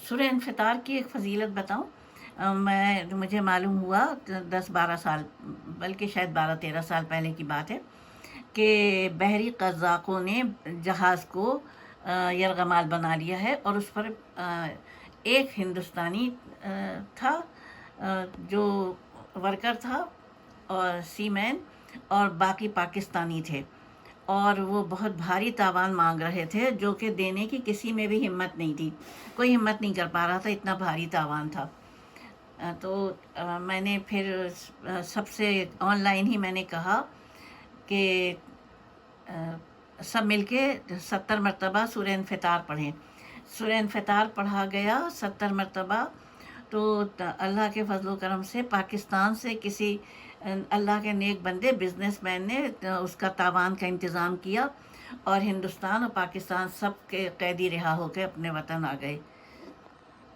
سورہ انفطار کی ایک فضیلت بتاؤں؟ مجھے معلوم ہوا 10-12 سال، بلکہ شاید 12-13 سال پہلے کی بات ہے کہ بحری قزاقوں نے جہاز کو یرغمال بنا لیا ہے، اور اس پر ایک ہندوستانی تھا جو ورکر تھا، اور سی مین، اور باقی پاکستانی تھے، اور وہ بہت بھاری تاوان مانگ رہے تھے جو کہ دینے کی کسی میں بھی ہمت نہیں تھی، کوئی ہمت نہیں کر پا رہا تھا، اتنا بھاری تاوان تھا۔ تو میں نے پھر سب سے آن لائن ہی میں نے کہا کہ سب مل کے 70 مرتبہ سورہ انفطار پڑھیں۔ سورہ انفطار پڑھا گیا 70 مرتبہ، تو اللہ کے فضل و کرم سے پاکستان سے کسی اللہ کے نیک بندے بزنس مین نے اس کا تاوان کا انتظام کیا، اور ہندوستان اور پاکستان سب کے قیدی رہا ہو کے اپنے وطن آ گئے۔